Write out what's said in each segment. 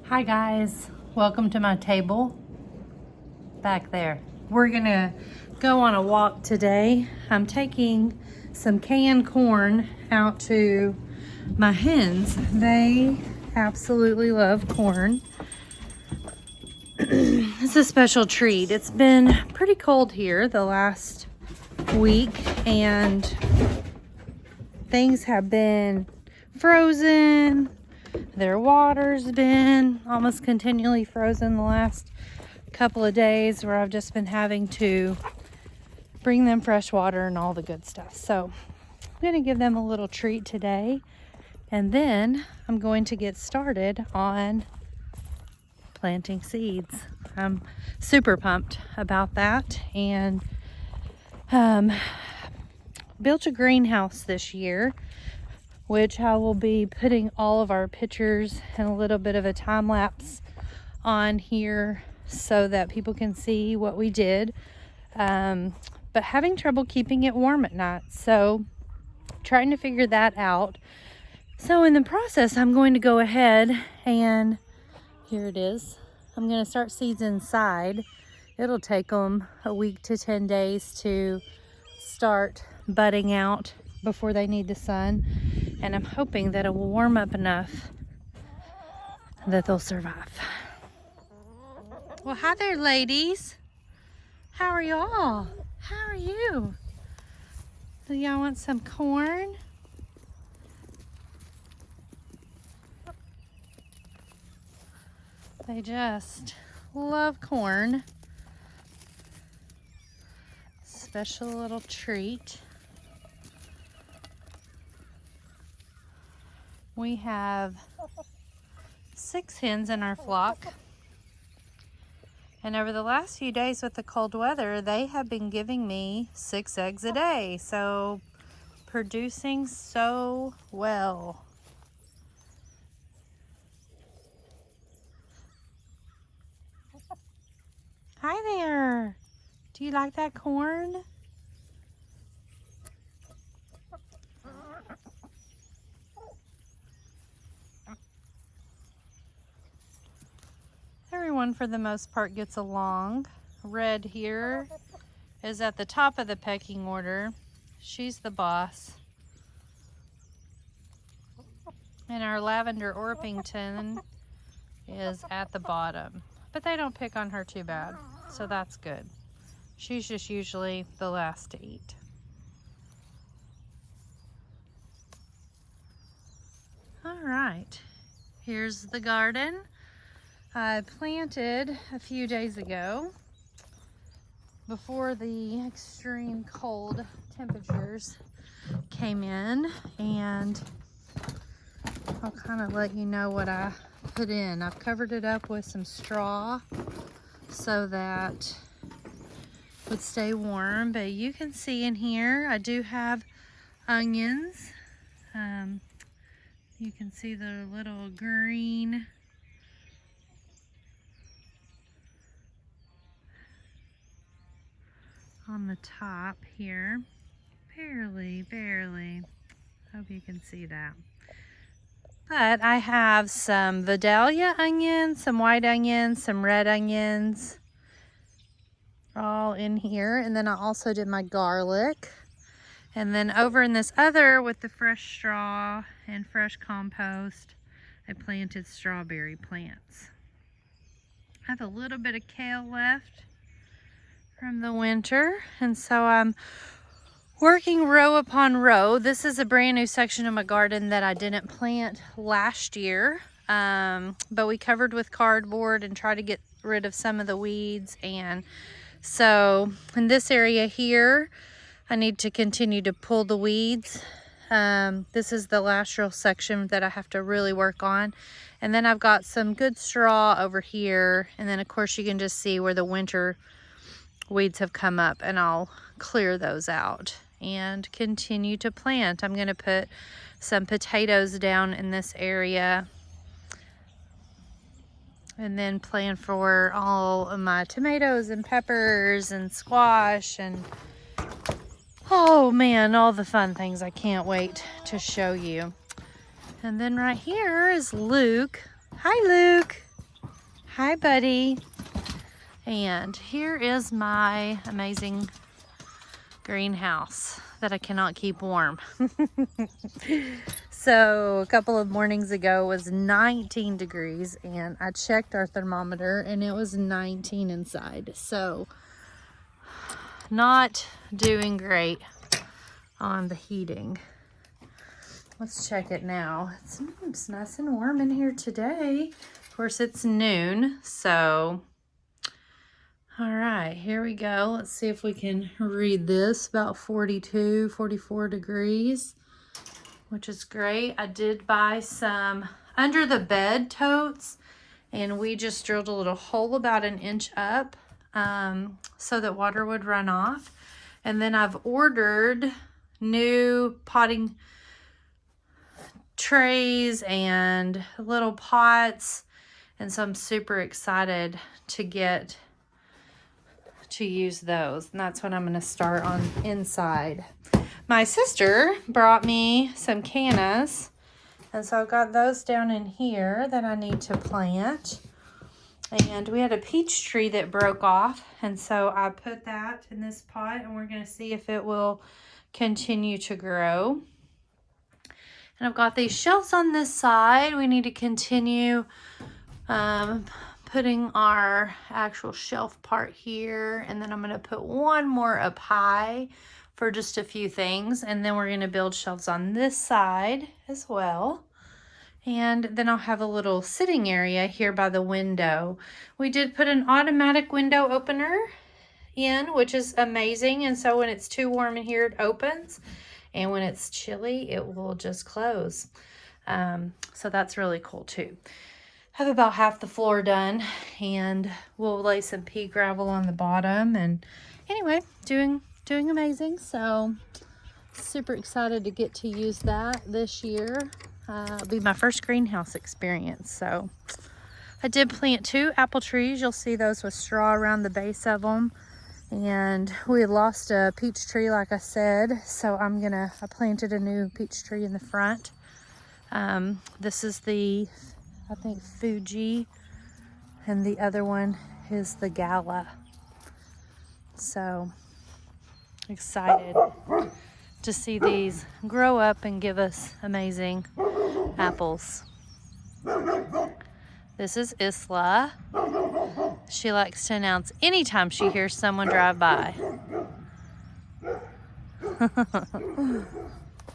Hi guys, welcome to my table back there. We're gonna go on a walk today. I'm taking some canned corn out to my hens. They absolutely love corn. It's a special treat. It's been pretty cold here the last week and things have been frozen. Their water's been almost continually frozen the last couple of days, where I've just been having to bring them fresh water and all the good stuff. So I'm going to give them a little treat today, and then I'm going to get started on planting seeds. I'm super pumped about that, and built a greenhouse this year, which I will be putting all of our pictures and a little bit of a time lapse on here so that people can see what we did. But having trouble keeping it warm at night, so trying to figure that out. So in the process, I'm going to go ahead and here it is. I'm going to start seeds inside. It'll take them a week to 10 days to start budding out before they need the sun. And I'm hoping that it will warm up enough that they'll survive. Well, hi there, ladies. How are y'all? How are you? Do y'all want some corn? They just love corn. Special little treat. We have 6 hens in our flock. And over the last few days with the cold weather, they have been giving me 6 eggs a day. So producing so well. Hi there. Do you like that corn? Everyone for the most part gets along. Red here is at the top of the pecking order. She's the boss. And our Lavender Orpington is at the bottom. But they don't pick on her too bad, so that's good. She's just usually the last to eat. All right, here's the garden. I planted a few days ago before the extreme cold temperatures came in, and I'll kind of let you know what I put in. I've covered it up with some straw so that it would stay warm, but you can see in here I do have onions. You can see the little green on the top here. Barely. Hope you can see that. But I have some Vidalia onions, some white onions, some red onions, all in here. And then I also did my garlic. And then over in this other with the fresh straw and fresh compost, I planted strawberry plants. I have a little bit of kale left from the winter, and so I'm working row upon row. This is a brand new section of my garden that I didn't plant last year, but we covered with cardboard and tried to get rid of some of the weeds. And so in this area here, I need to continue to pull the weeds. This is the last real section that I have to really work on. And then I've got some good straw over here. And then of course you can just see where the winter weeds have come up, and I'll clear those out and continue to plant. I'm going to put some potatoes down in this area, and then plan for all of my tomatoes and peppers and squash and oh man, all the fun things. I can't wait to show you. And then right here is Luke. Hi, Luke. Hi, buddy. And here is my amazing greenhouse that I cannot keep warm. So a couple of mornings ago was 19 degrees and I checked our thermometer and it was 19 inside. So not doing great on the heating. Let's check it now. It's nice and warm in here today. Of course, it's noon, so all right, here we go. Let's see if we can read this. About 42, 44 degrees, which is great. I did buy some under the bed totes, and we just drilled a little hole about an inch up so that water would run off. And then I've ordered new potting trays and little pots, and so I'm super excited to get to use those, and that's what I'm going to start on inside. My sister brought me some cannas, and so I've got those down in here that I need to plant. And we had a peach tree that broke off, and so I put that in this pot, and we're going to see if it will continue to grow. And I've got these shelves on this side. We need to continue putting our actual shelf part here, and then I'm going to put one more up high for just a few things, and then we're going to build shelves on this side as well. And then I'll have a little sitting area here by the window. We did put an automatic window opener in, which is amazing, and so when it's too warm in here it opens, and when it's chilly it will just close. So that's really cool too. Have about half the floor done, and we'll lay some pea gravel on the bottom. And anyway, doing amazing. So super excited to get to use that this year. It'll be my first greenhouse experience. So I did plant 2 apple trees. You'll see those with straw around the base of them. And we had lost a peach tree, like I said. So I planted a new peach tree in the front. This is the, I think, Fuji, and the other one is the Gala. So excited to see these grow up and give us amazing apples. This is Isla. She likes to announce anytime she hears someone drive by.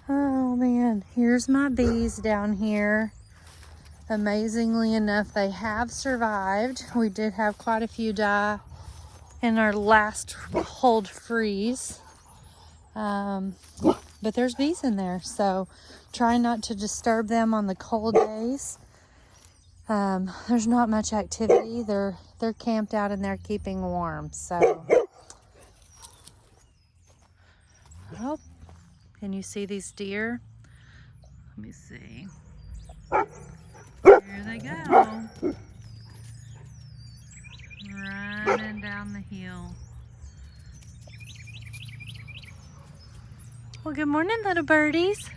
Oh man, here's my bees down here. Amazingly enough, they have survived. We did have quite a few die in our last cold freeze. But there's bees in there, so try not to disturb them on the cold days. There's not much activity. They're camped out in there keeping warm. So, oh, can you see these deer? Let me see. Here they go. Running down the hill. Well, good morning, little birdies.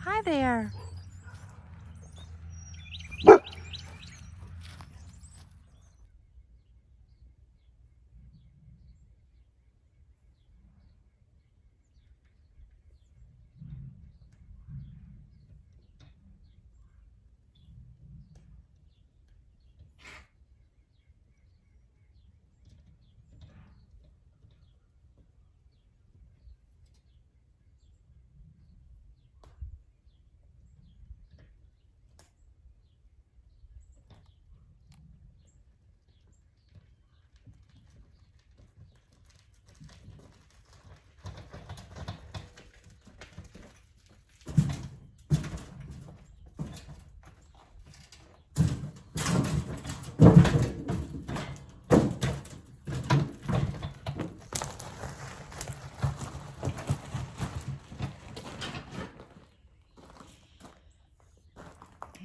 Hi there.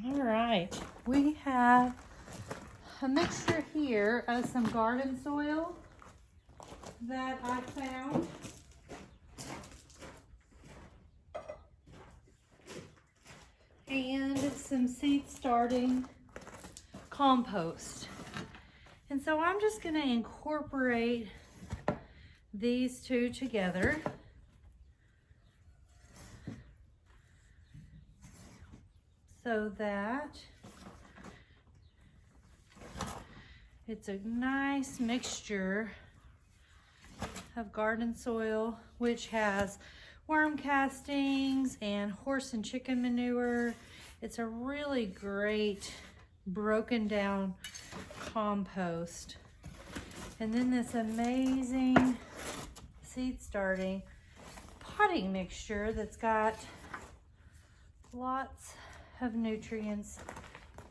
All right, we have a mixture here of some garden soil that I found. And some seed starting compost. And so I'm just gonna incorporate these two together. So that it's a nice mixture of garden soil, which has worm castings and horse and chicken manure. It's a really great broken down compost. And then this amazing seed starting potting mixture that's got lots of nutrients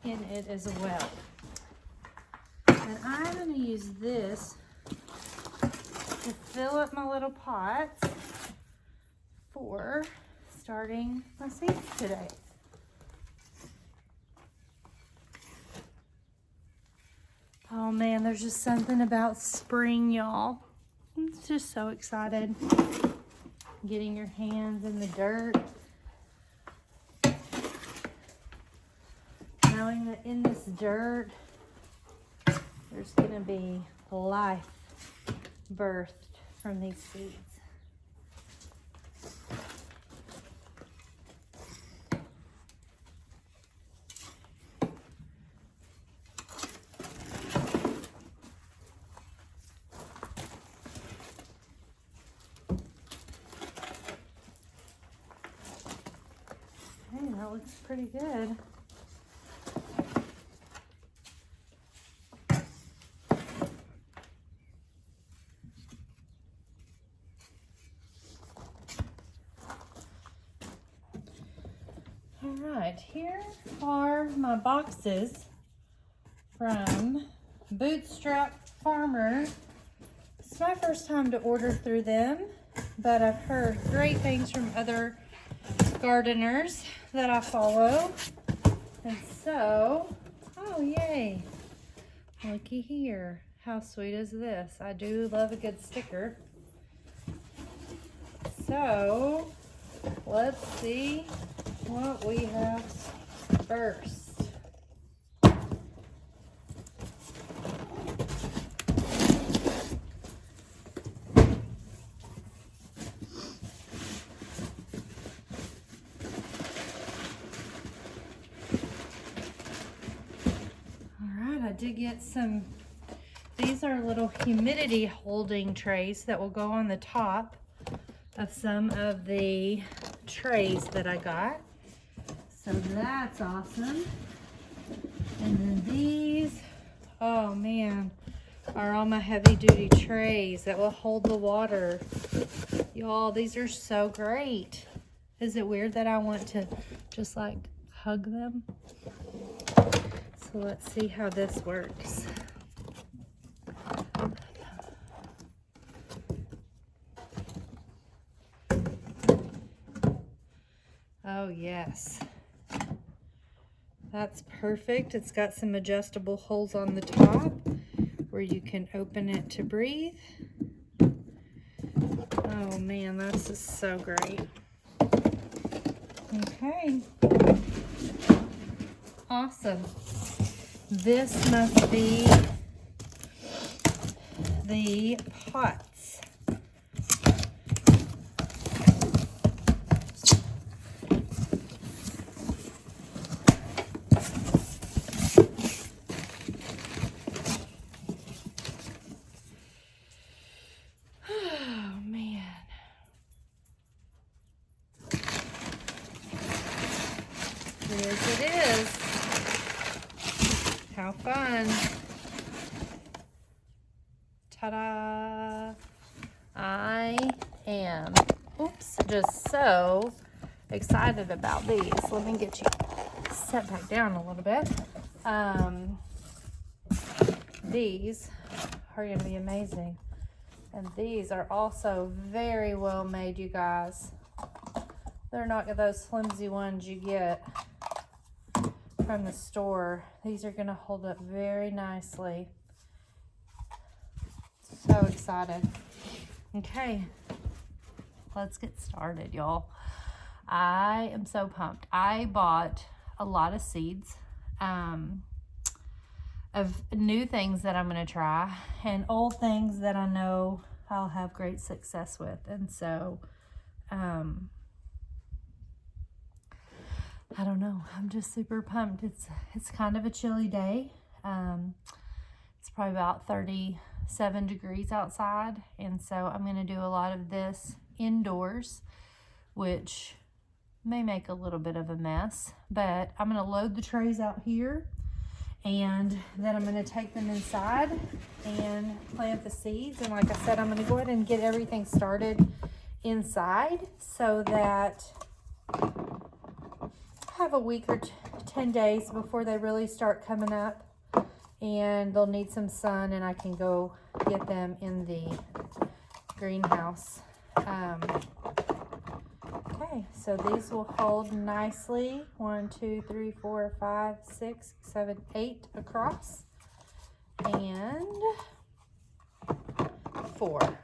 in it as well. And I'm going to use this to fill up my little pots for starting my seeds today. Oh man, there's just something about spring, y'all. I'm just so excited. Getting your hands in the dirt. Knowing that in this dirt, there's gonna be life birthed from these seeds. Hey, that looks pretty good. All right, here are my boxes from Bootstrap Farmer. It's my first time to order through them, but I've heard great things from other gardeners that I follow. And so, oh yay, looky here. How sweet is this? I do love a good sticker. So, let's see what we have first. I did get some, these are little humidity holding trays that will go on the top of some of the trays that I got. So that's awesome. And then these, oh man, are all my heavy duty trays that will hold the water. Y'all, these are so great. Is it weird that I want to just like hug them? So let's see how this works. Oh yes, that's perfect. It's got some adjustable holes on the top where you can open it to breathe. Oh man, this is so great. Okay, awesome. This must be the pots. Oh man. Yes, it is. How fun. Ta-da. I am, just so excited about these. Let me get you set back down a little bit. These are going to be amazing. And these are also very well made, you guys. They're not those flimsy ones you get from the store. These are going to hold up very nicely. So excited. Okay, let's get started, y'all. I am so pumped. I bought a lot of seeds. A of new things that I'm going to try and old things that I know I'll have great success with. And so, I don't know. I'm just super pumped. It's kind of a chilly day. It's probably about 37 degrees outside. And so I'm going to do a lot of this indoors, which may make a little bit of a mess, but I'm going to load the trays out here, and then I'm going to take them inside and plant the seeds. And like I said, I'm going to go ahead and get everything started inside so that I have a week or 10 days before they really start coming up, and they'll need some sun, and I can go get them in the greenhouse. Okay, so these will hold nicely. 1, 2, 3, 4, 5, 6, 7, 8 across, and 4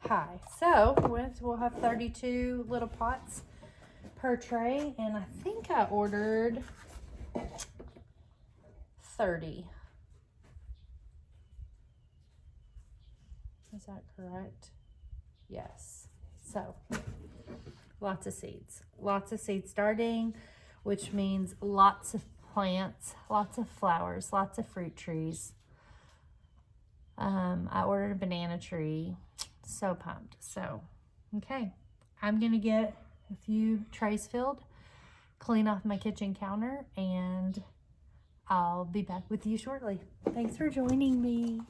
high. So we'll have 32 little pots per tray, and I think I ordered 30. Is that correct? Yes. So lots of seeds starting, which means lots of plants, lots of flowers, lots of fruit trees. I ordered a banana tree. So pumped. So, okay, I'm gonna get a few trays filled, clean off my kitchen counter, and I'll be back with you shortly. Thanks for joining me.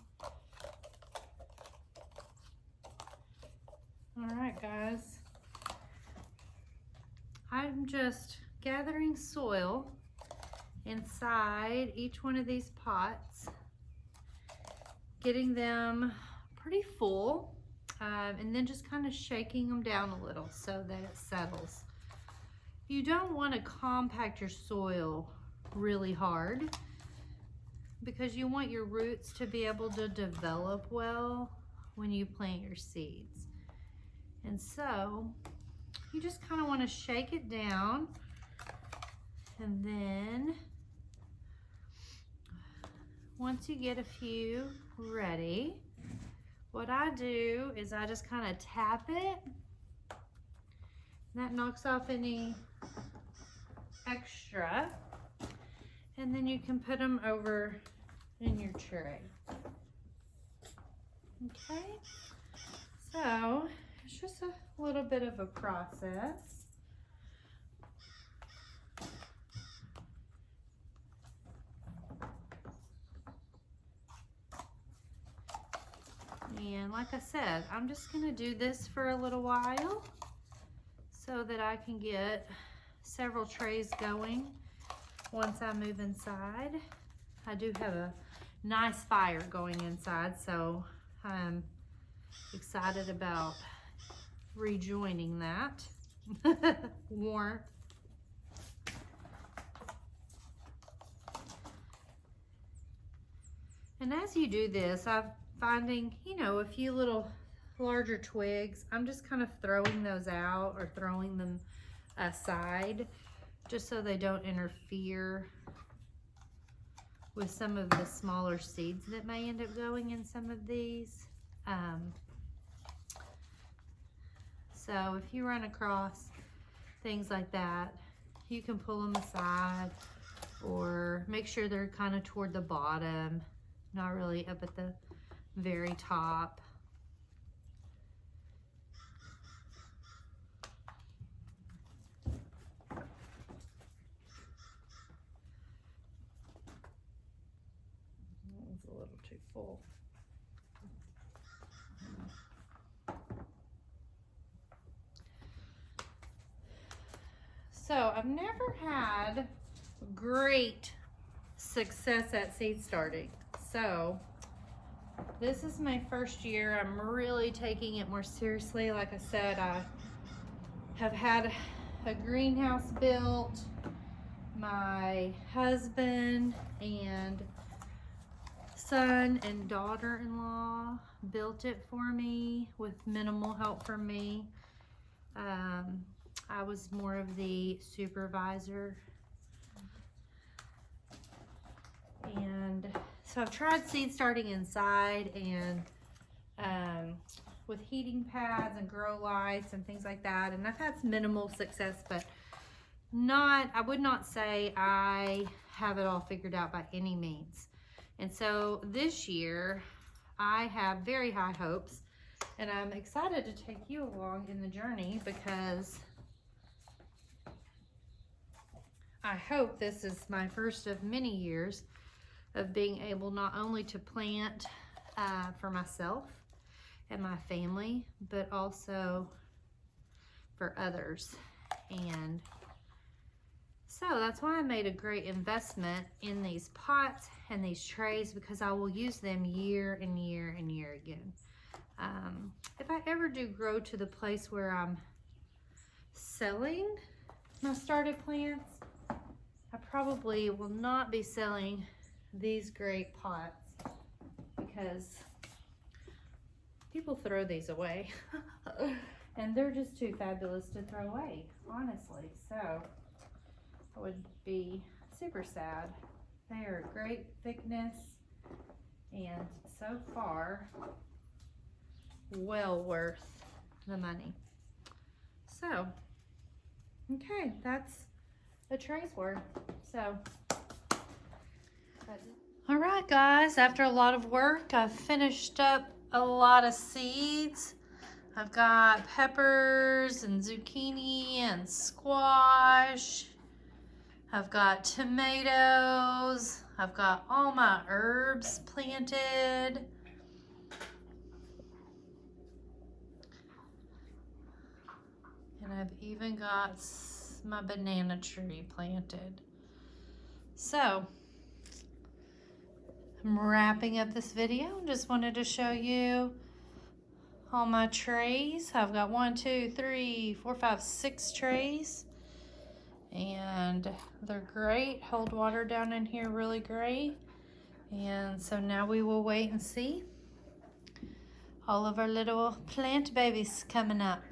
All right, guys. I'm just gathering soil inside each one of these pots, getting them pretty full, and then just kind of shaking them down a little so that it settles. You don't want to compact your soil really hard because you want your roots to be able to develop well when you plant your seeds. And so you just kind of want to shake it down, and then once you get a few ready, what I do is I just kind of tap it. That knocks off any extra, and then you can put them over in your tray. Okay, so it's just a little bit of a process. And like I said, I'm just gonna do this for a little while so that I can get several trays going once I move inside. I do have a nice fire going inside, so I'm excited about rejoining that warmth. And as you do this, I'm finding, you know, a few little larger twigs. I'm just kind of throwing those out or throwing them aside just so they don't interfere with some of the smaller seeds that may end up going in some of these. So if you run across things like that, you can pull them aside or make sure they're kind of toward the bottom, not really up at the very top. That was a little too full. So I've never had great success at seed starting. So this is my first year. I'm really taking it more seriously. Like I said, I have had a greenhouse built. My husband and son and daughter-in-law built it for me with minimal help from me. I was more of the supervisor. So I've tried seed starting inside and with heating pads and grow lights and things like that, and I've had minimal success, but I would not say I have it all figured out by any means. And so this year I have very high hopes, and I'm excited to take you along in the journey because I hope this is my first of many years of being able not only to plant for myself and my family, but also for others. And so that's why I made a great investment in these pots and these trays, because I will use them year and year and year again. If I ever do grow to the place where I'm selling my started plants, I probably will not be selling these great pots because people throw these away and they're just too fabulous to throw away, honestly. So I would be super sad. They are great thickness and so far well worth the money. So okay, that's a tray's worth. So all right guys, after a lot of work, I've finished up a lot of seeds. I've got peppers and zucchini and squash. I've got tomatoes. I've got all my herbs planted. And I've even got my banana tree planted. So I'm wrapping up this video and just wanted to show you all my trays. I've got 1, 2, 3, 4, 5, 6 trays. And they're great, hold water down in here really great. And so now we will wait and see all of our little plant babies coming up.